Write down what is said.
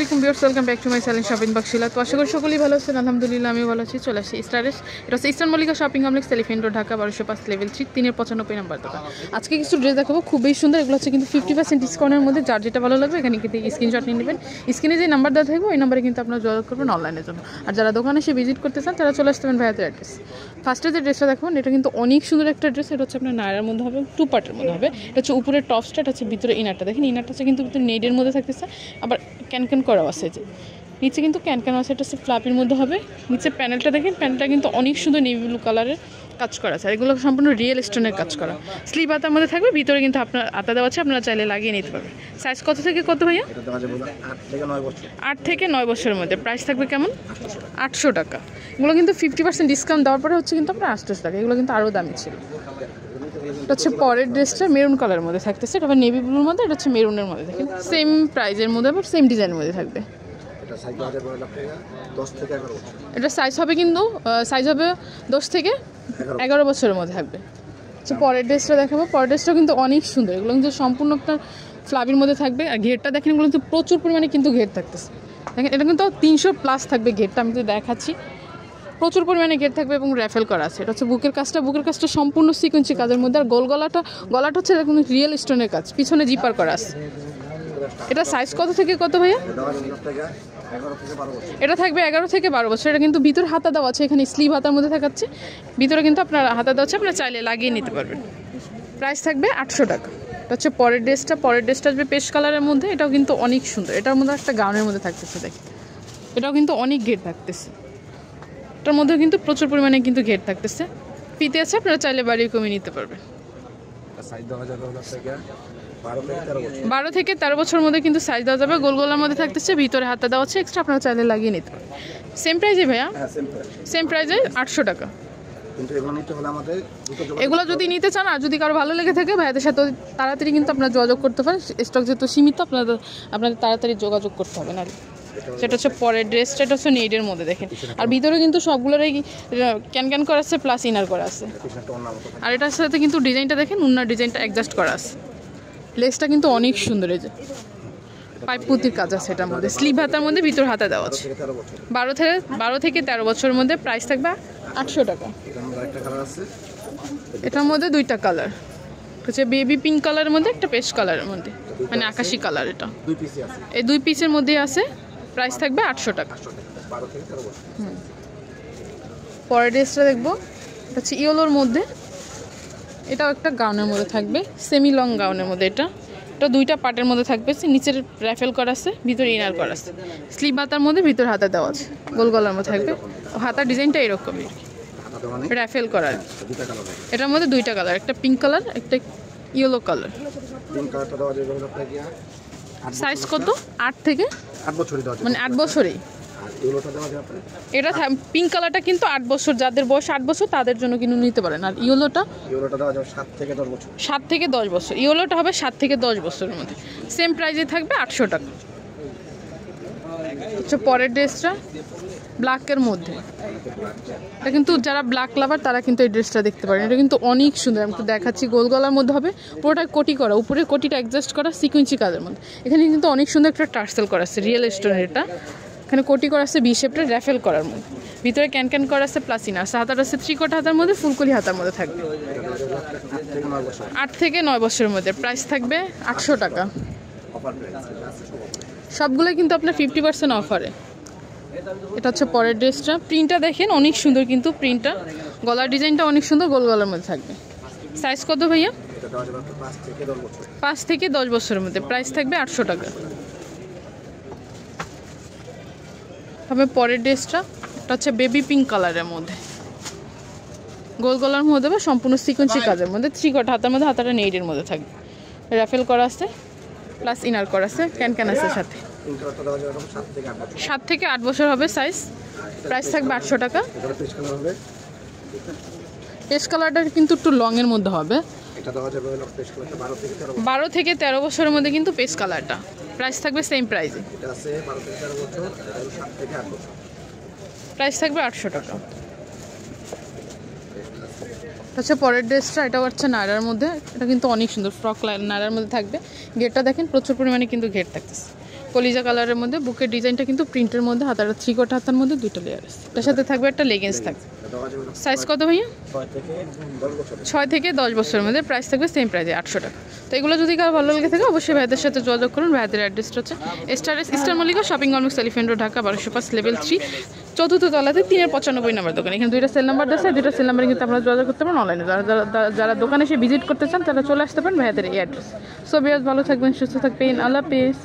আলাইকুম viewers, welcome back to my channel shopping বাক্সিলা। তো আশা করি সকলেই ভালো আছেন, আলহামদুলিল্লাহ আমিও ভালো আছি। চলে আসি স্টারেস, এটা হচ্ছে eastern Mallika shopping complex, elephant road, Dhaka 1205 level 3 395 number দোকান। আজকে কিছু ড্রেস দেখাবো, খুবই সুন্দর। এগুলো হচ্ছে কিন্তু 50% ডিসকাউন্টের মধ্যে। যার যেটা ভালো লাগবে এখানে কিন্তু স্ক্রিনশট নিয়ে নেবেন। স্ক্রিনে যে নাম্বার দেওয়া থাকবে ওই নাম্বারে কিন্তু আপনারা যোগাযোগ করবেন অনলাইনের জন্য। আর যারা দোকানে এসে ভিজিট করতে চান তারা চলে আসতে পারেন ভাইয়াদের অ্যাড্রেস। ফার্স্টে যে ড্রেসটা দেখবেন এটা কিন্তু অনেক সুন্দর একটা ড্রেস। এটা হচ্ছে আপনার নায়রার মধ্যে হবে, 2 পার্টের মধ্যে হবে। এটা হচ্ছে উপরের টপসটা, এটা হচ্ছে ভিতরে ইনারটা। দেখেন ইনারটা হচ্ছে কিন্তু নেডের মধ্যে থাকতেছে, আবার ক্যানক্যান করাও আছে। যে নিচে কিন্তু ক্যানক্যান আছে, এটা হচ্ছে ফ্লাপির মধ্যে হবে। নিচে প্যানেলটা দেখেন, প্যানেলটা কিন্তু অনেক সুন্দর নেভি ব্লু কালারের কাজ করা আছে। আর এগুলো সম্পূর্ণ রিয়েল স্টোনের কাজ করা। স্লিভ হাতার মধ্যে থাকবে, ভিতরে কিন্তু আপনার আতা দেওয়া আছে, আপনারা চাইলে লাগিয়ে নিতে পারবেন। সাইজ কত থেকে কত ভাইয়া? 8 থেকে 9 বছরের মধ্যে। প্রাইস থাকবে কেমন? 800 টাকা। এগুলো কিন্তু 50% ডিসকাউন্ট দেওয়ার পরে হচ্ছে কিন্তু আপনার 800 টাকা। এগুলো কিন্তু আরও দামি ছিল। এটা হচ্ছে পরের ড্রেসটা মেরুন কালারের মধ্যে থাকতেছে, এটা আবার নেভি ব্লুর মধ্যে, এটা হচ্ছে মেরুনের মধ্যে। দেখেন সেম প্রাইজের মধ্যে আবার সেম ডিজাইনের মধ্যে থাকবে। এটা সাইজ হবে কিন্তু সাইজ হবে 10 থেকে 11 বছরের মধ্যে থাকবে। আচ্ছা পরের ড্রেসটা দেখাবো। পরের ড্রেসটা কিন্তু অনেক সুন্দর। এগুলো কিন্তু সম্পূর্ণ আপনার ফ্লাবির মধ্যে থাকবে। আর ঘেরটা দেখেন, এগুলো কিন্তু প্রচুর পরিমাণে কিন্তু ঘের থাকতেছে। দেখেন এটা কিন্তু 300+ থাকবে ঘেরটা, আমি তো দেখাচ্ছি। প্রচুর পরিমাণে ঘের থাকবে এবং র্যাফেল করা আছে। এটা হচ্ছে বুকের কাজটা সম্পূর্ণ সিকোয়েন্সি কাজের মধ্যে। আর গলাটা হচ্ছে এরকম রিয়েল স্টোনের কাজ, পিছনে জিপার করা আছে। এটা সাইজ কত থেকে কত ভাইয়া? এটা থাকবে 11 থেকে 12 বছর। এটা কিন্তু ভিতরে হাতা দেওয়া আছে, এখানে স্লিভ হাতার মধ্যে থাকাচ্ছে, ভিতরে কিন্তু আপনার হাতা দেওয়া আছে, আপনারা চাইলে লাগিয়ে নিতে পারবেন। প্রাইস থাকবে 800 টাকা। এটা হচ্ছে পরের ড্রেসটা আসবে পেস্ট কালারের মধ্যে। এটাও কিন্তু অনেক সুন্দর। এটার মধ্যে একটা গাউনের মধ্যে থাকতেছে, দেখেন এটাও কিন্তু অনেক ঘের থাকতেছে। এটার মধ্যেও কিন্তু প্রচুর পরিমাণে কিন্তু ঘের থাকতেছে, ফিতে আছে, আপনারা চাইলে বাড়িয়ে কমিয়ে নিতে পারবেন। 12 থেকে 13 বছরের মধ্যে কিন্তু সাইজ দেওয়া যাবে। গোলগোলার মধ্যে থাকতেছে, ভিতরে হাতা দেওয়া আছে এক্সট্রা, আপনারা চাইলে লাগিয়ে নিতে পারবেন। সেম প্রাইজে ভাইয়া? সেম প্রাইজে 800 টাকা। এগুলো যদি নিতে চান আর যদি কারো ভালো লেগে থাকে ভাইয়াদের সাথে তাড়াতাড়ি কিন্তু আপনারা যোগাযোগ করতে পারেন। স্টক যেহেতু সীমিত, আপনাদের তাড়াতাড়ি যোগাযোগ করতে হবে না। সেটা হচ্ছে পরের ড্রেসটা, এটা হচ্ছে নেডের মধ্যে দেখেন। আর ভিতরে কিন্তু সবগুলোরই ক্যান করা আছে, প্লাস ইনার করা আছে। আর এটার সাথে কিন্তু ডিজাইনটা দেখেন, উন্নার ডিজাইনটা অ্যাডজাস্ট করা আছে। লেসটা কিন্তু অনেক সুন্দর। এই যে পাইপ পুঁতির কাজ আছে এটার মধ্যে, স্লিভ হাতার মধ্যে, ভিতর হাতা দেওয়া আছে। 12 থেকে 13 বছরের মধ্যে। প্রাইস থাকবে 800 টাকা। এটার মধ্যে 2টা কালার হচ্ছে, বেবি পিঙ্ক কালারের মধ্যে, একটা পেস্ট কালারের মধ্যে, মানে আকাশি কালার। এটা এই 2 পিসের মধ্যে আছে। প্রাইস থাকবে 800 টাকা। পরের ড্রেসটা দেখবো, এটা হচ্ছে ইয়েলোর মধ্যে। এটাও একটা গাউনের মধ্যে থাকবে, সেমি লং গাউনের মধ্যে। এটা 2টা পার্টের মধ্যে থাকবে। নিচের র্যাফেল করা আছে, ভিতরে ইনার করা আছে। স্লিভ হাতার মধ্যে, ভিতরে হাতা দেওয়া আছে, গোল গলার মধ্যে থাকবে। হাতার ডিজাইনটা এরকমই র্যাফেল করা। এটার মধ্যে 2টা কালার, একটা পিঙ্ক কালার, একটা ইয়েলো কালার। সাইজ কত? 8 থেকে 8 বছর, মানে 8 বছরেই। এটা পিঙ্ক কালারটা কিন্তু 8 বছর, যাদের বয়স 8 বছর তাদের জন্য কিন্তু নিতে পারেন। আর ইয়েলোটা 7 থেকে 10 বছর। 7 থেকে 10 বছর। ইয়েলোটা হবে 7 থেকে 10 বছরের মধ্যে। সেম প্রাইসে থাকবে 800 টাকা। আচ্ছা পরের ড্রেসটা ব্ল্যাকের মধ্যে। এটা কিন্তু যারা ব্ল্যাক লাভার তারা কিন্তু এই ড্রেসটা দেখতে পারেন। এটা কিন্তু অনেক সুন্দর। আমি তো দেখাচ্ছি, গোল গলার মধ্যে হবে, পুরোটা কোটি করা, উপরের কোটিটা অ্যাডজাস্ট করা সিকোয়েন্সি কাজের মধ্যে। এখানে কিন্তু অনেক সুন্দর একটা টার্সেল করা আছে, রিয়েল স্টোনের। এটা এখানে কোটি করা আছে, বি শেপটা র্যাফেল করার মধ্যে, ভিতরে ক্যান করা আছে, প্লাস ইনার। হাতাটা আছে ত্রিকোটা হাতার মধ্যে, ফুলকলি হাতার মধ্যে থাকবে। 8 থেকে 9 বছরের মধ্যে। প্রাইস থাকবে 800 টাকা। সবগুলো কিন্তু আপনার 50% অফারে। এটা হচ্ছে পরের ড্রেসটা। প্রিন্টটা দেখেন অনেক সুন্দর, কিন্তু প্রিন্টটা, গলার ডিজাইনটা অনেক সুন্দর, গোল গলার মধ্যে থাকবে। সাইজ কত ভাইয়া? 5 থেকে 10 বছরের মধ্যে। প্রাইস থাকবে 800 টাকা। তবে পরের ড্রেসটা, এটা হচ্ছে বেবি পিঙ্ক কালারের মধ্যে, গোল গলার মধ্যে বা সম্পূর্ণ সিকোয়েন্সি কাজের মধ্যে, ত্রিকোটা হাতার মধ্যে, হাতাটা নেইডের মধ্যে থাকবে, র্যাফেল করা আছে, প্লাস ইনার করা আছে, ক্যান আছে সাথে। 7 থেকে 8 বছর হবে সাইজ। প্রাইস থাকবে 800 টাকা। পেস্ট কালারটা কিন্তু একটু লংয়ের মধ্যে হবে। 12 থেকে 13 বছরের মধ্যে কিন্তু পেস্ট কালারটা। প্রাইস থাকবে সেম প্রাইসে। প্রাইস থাকবে 800 টাকা। আচ্ছা পরের ড্রেসটা, এটা হচ্ছে নায়রার মধ্যে। এটা কিন্তু অনেক সুন্দর ফ্রক নায়রার মধ্যে থাকবে। ঘেরটা দেখেন প্রচুর পরিমাণে কিন্তু ঘের থাকতেছে। কলিজা কালারের মধ্যে বুকের ডিজাইনটা কিন্তু প্রিন্টের মধ্যে, হাতাটা 3/4 হাতার মধ্যে 2টা লেয়ার আছে। তার সাথে থাকবে একটা লেগিংস থাকবে। সাইজ কত ভাইয়া? 6 থেকে 10 বছরের মধ্যে। প্রাইস থাকবে সেম প্রাইসে 800 টাকা। তো এগুলো যদি কারো ভালো লেগে থাকে অবশ্যই ভাইদের সাথে যোগাযোগ করুন। ভাইদের অ্যাড্রেসটা হচ্ছে Easter Mallika shopping complex elephant road Dhaka 1205 level 3 চতুর্থ তলাতে 395 নাম্বার দোকান। এখানে 2টা সেল নাম্বার আছে, 2টা সেল নাম্বারে কিন্তু আপনারা যোগাযোগ করতে পারেন অনলাইনে। যারা দোকানে এসে ভিজিট করতে চান তারা চলে আসতে পারেন ভাইদের এই অ্যাড্রেস। সো বিয়াস ভালো থাকবেন, সুস্থ থাকবেন, আল্লাহ হাফেজ।